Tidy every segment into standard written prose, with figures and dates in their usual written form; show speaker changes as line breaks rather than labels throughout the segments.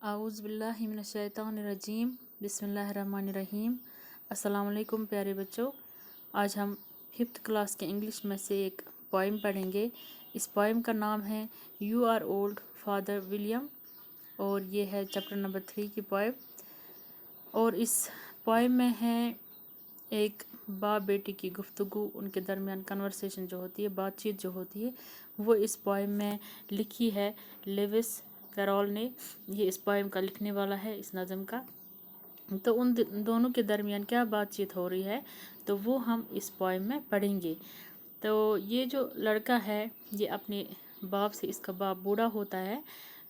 आऊज़ बिल्लाहि मिनश्शैतानिर्रजीम बिस्मिल्लाहिर्रहमानिर्रहीम। अस्सलाम वालेकुम प्यारे बच्चों, आज हम 5th क्लास के इंग्लिश में से एक पोइम पढ़ेंगे। इस पोइम का नाम है you are old father William और ये है चैप्टर नंबर 3 की पोइम। और इस पोइम में है एक बाप बेटी की गुफ्तगू, उनके दरमियान कन्वर्सेशन जो होती है, बातचीत जो होती है, वो इस पोइम में लिखी है लेविस कैरोल ने। ये इस पोइम का लिखने वाला है, इस नज़म का। तो उन दोनों के दरमियान क्या बातचीत हो रही है, तो वो हम इस पोइम में पढ़ेंगे। तो ये जो लड़का है, ये अपने बाप से, इसका बाप बूढ़ा होता है,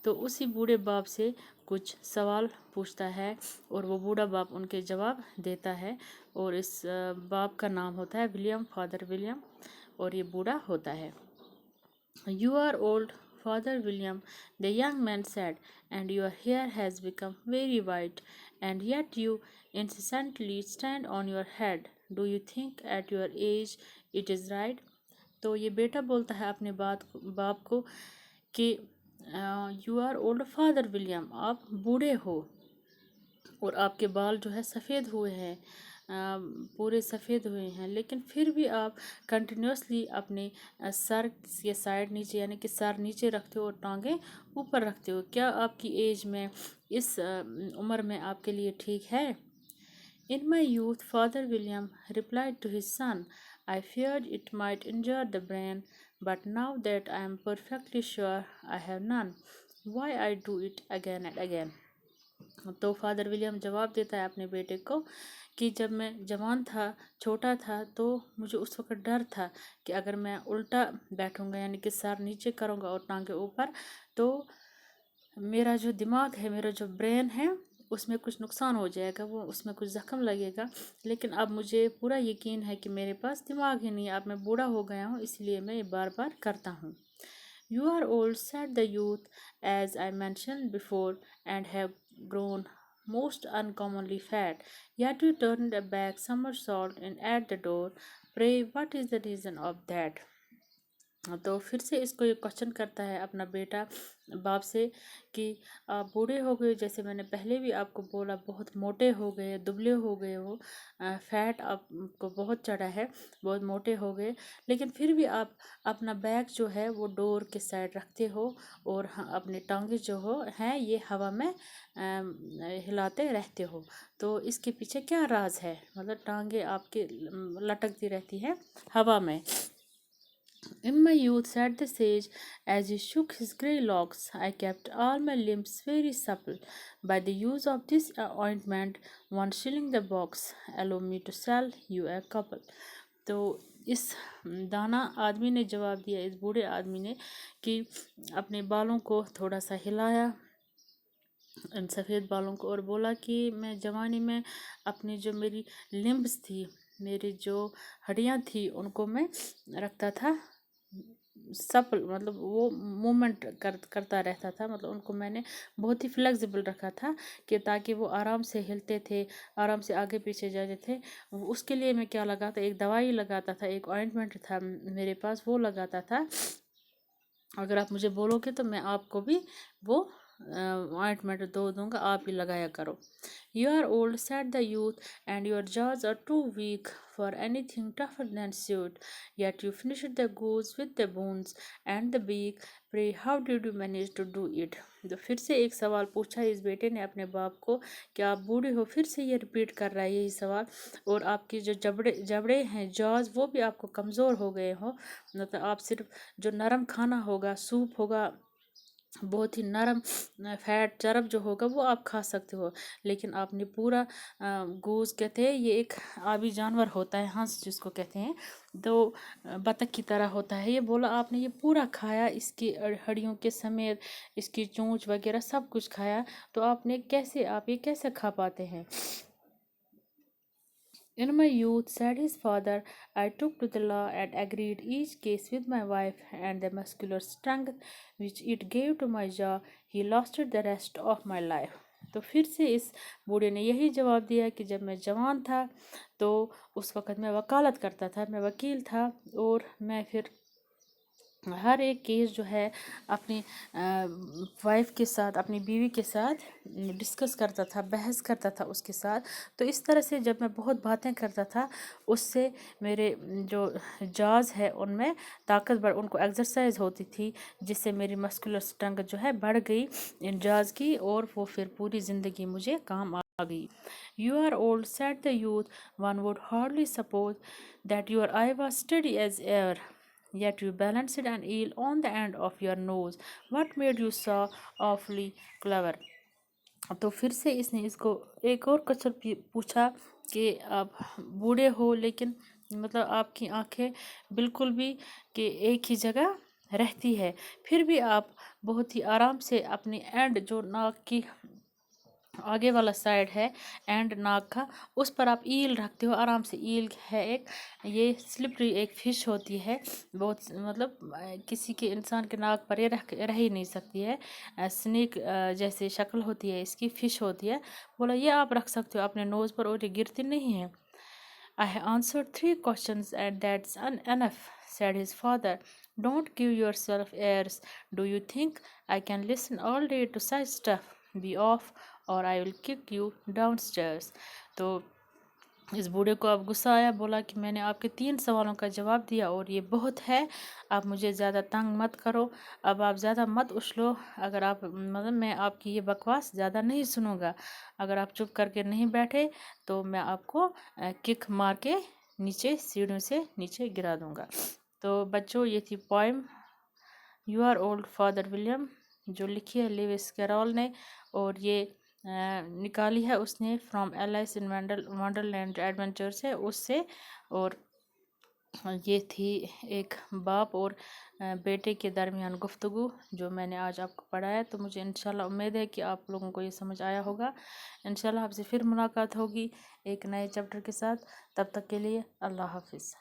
तो उसी बूढ़े बाप से कुछ सवाल पूछता है और वो बूढ़ा बाप उनके जवाब देता है। और इस बाप का नाम होता है विलियम, फादर विलियम, और ये बूढ़ा होता है। You are old, Father William, the young man said, and your hair has become very white, and yet you incessantly stand on your head. Do you think at your age it is right? तो ये बेटा बोलता है अपने बाप को कि you are old father William, आप बूढ़े हो और आपके बाल जो है सफ़ेद हुए हैं, पूरे सफ़ेद हुए हैं, लेकिन फिर भी आप कंटिन्यूसली अपने सर के साइड नीचे, यानी कि सर नीचे रखते हो और टांगें ऊपर रखते हो। क्या आपकी एज में, इस उम्र में आपके लिए ठीक है? In my youth, Father William replied to his son, I feared it might injure the brain, but now that I am perfectly sure I have none, why I do it again and again. तो father William जवाब देता है अपने बेटे को कि जब मैं जवान था, छोटा था, तो मुझे उस वक्त डर था कि अगर मैं उल्टा बैठूंगा, यानी कि सर नीचे करूंगा और टांगे ऊपर, तो मेरा जो दिमाग है, मेरा जो ब्रेन है, उसमें कुछ नुकसान हो जाएगा, वो उसमें कुछ ज़ख्म लगेगा। लेकिन अब मुझे पूरा यकीन है कि मेरे पास दिमाग ही नहीं है, अब मैं बूढ़ा हो गया हूँ, इसलिए मैं ये बार बार करता हूँ। You are old, said the youth, as I mentioned before, and have grown most uncommonly fat. Yet you turned a back somersault and at the door. Pray, what is the reason of that? तो फिर से इसको ये question करता है अपना बेटा बाप से कि आप बूढ़े हो गए, जैसे मैंने पहले भी आपको बोला, बहुत मोटे हो गए, दुबले हो गए हो, फैट आपको बहुत चढ़ा है, बहुत मोटे हो गए, लेकिन फिर भी आप अपना बैग जो है वो डोर के साइड रखते हो और अपने टांगे जो हो हैं ये हवा में हिलाते रहते हो। तो इसके पीछे क्या राज है? मतलब टांगे आपके लटकती रहती हैं हवा में। In my youth, said the sage, as he shook his grey locks, I kept all my limbs very supple by the use of this ointment, 1 shilling the box. Allow me to sell you a couple. तो इस दाना आदमी ने जवाब दिया, इस बूढ़े आदमी ने, कि अपने बालों को थोड़ा सा हिलाया, इन सफ़ेद बालों को, और बोला कि मैं जवानी में अपनी जो मेरी लिम्ब्स थी, मेरी जो हड्डियाँ थी, उनको मैं रखता था सफल, मतलब वो मूवमेंट करता रहता था, मतलब उनको मैंने बहुत ही फ्लेक्सिबल रखा था कि ताकि वो आराम से हिलते थे, आराम से आगे पीछे जाते थे। उसके लिए मैं क्या लगाता, एक दवाई लगाता था, एक ऑइंटमेंट था मेरे पास, वो लगाता था। अगर आप मुझे बोलोगे तो मैं आपको भी वो ऑइंटमेंट दूंगा, आप ही लगाया करो। You are old, said the youth, and your jaws are too weak for anything tougher than suet. Yet you finished the goose with the bones and the beak. Pray, how did you manage to do it? तो फिर से एक सवाल पूछा इस बेटे ने अपने बाप को कि आप बूढ़े हो, फिर से ये रिपीट कर रहा है यही सवाल, और आपकी जो जबड़े हैं, जॉज, वो भी आपको कमज़ोर हो गए हो, मतलब आप सिर्फ जो नरम खाना होगा, सूप होगा, बहुत ही नरम फैट चरब जो होगा वो आप खा सकते हो, लेकिन आपने पूरा गूज कहते हैं, ये एक आबी जानवर होता है, हंस जिसको कहते हैं, तो बतख की तरह होता है, ये बोला आपने ये पूरा खाया, इसकी हड्डियों के समेत, इसकी चोंच वगैरह सब कुछ खाया, तो आपने कैसे, आप ये कैसे खा पाते हैं? In my youth, said his father, I took to the law and agreed each case with my wife, and the muscular strength which it gave to my jaw, he lasted the rest of my life. तो फिर से इस बूढ़े ने यही जवाब दिया कि जब मैं जवान था तो उस वक़्त मैं वकालत करता था, मैं वकील था, और मैं फिर ہر ایک کیس جو ہے اپنی وائف کے ساتھ، اپنی بیوی کے ساتھ ڈسکس کرتا تھا، بحث کرتا تھا اس کے ساتھ. تو اس طرح سے جب میں بہت باتیں کرتا تھا، اس سے میرے جو جاز ہے ان میں طاقت ان کو ایکسرسائز ہوتی تھی، جس سے میری مسکولر اسٹرنگتھ جو ہے بڑھ گئی ان جاز کی، اور وہ پھر پوری زندگی مجھے کام آ گئی. You are old, said the youth. One would hardly suppose that your eye was steady as air. Yet you balanced an eel on the end of your nose. What made you so awfully clever? تو پھر سے اس نے اس کو ایک اور question پوچھا کہ آپ بوڑھے ہو، لیکن مطلب آپ کی آنکھیں بالکل بھی کہ ایک ہی جگہ رہتی ہے، پھر بھی آپ بہت ہی آرام سے اپنی اینڈ جو ناک کی آگے والا سائڈ ہے اینڈ ناک کا، اس پر آپ ایل رکھتے ہو آرام سے. ایل ہے ایک، یہ سلپری ایک فش ہوتی ہے، بہت مطلب کسی کے انسان کے ناک پر یہ رہ ہی نہیں سکتی ہے. سنیک جیسے شکل ہوتی ہے اس کی، فش ہوتی ہے. بولا یہ آپ رکھ سکتے ہو اپنے نوز پر اور یہ گرتی نہیں ہے. I have answered 3 questions and that's enough, said his father. Don't give yourself airs. Do you think I can listen all day to such stuff? Be off or I will kick you downstairs. تو اس بوڑھے کو اب غصہ آیا، بولا کہ میں نے آپ کے 3 سوالوں کا جواب دیا اور یہ بہت ہے، آپ مجھے زیادہ تنگ مت کرو، اب آپ زیادہ مت اچھلو. اگر آپ مطلب میں آپ کی یہ بکواس زیادہ نہیں سنوں گا، اگر آپ چپ کر کے نہیں بیٹھے تو میں آپ کو کک مار کے نیچے سیڑھیوں سے نیچے گرا دوں گا. تو بچوں یہ تھی poem you are old father William, جو لکھی ہے لیوس کیرول نے، اور یہ نکالی ہے اس نے فرام ایلائس ان ونڈرلینڈ ایڈونچر سے، اس سے. اور یہ تھی ایک باپ اور بیٹے کے درمیان گفتگو جو میں نے آج آپ کو پڑھایا. تو مجھے انشاءاللہ امید ہے کہ آپ لوگوں کو یہ سمجھ آیا ہوگا. انشاءاللہ آپ سے پھر ملاقات ہوگی ایک نئے چیپٹر کے ساتھ. تب تک کے لیے اللہ حافظ.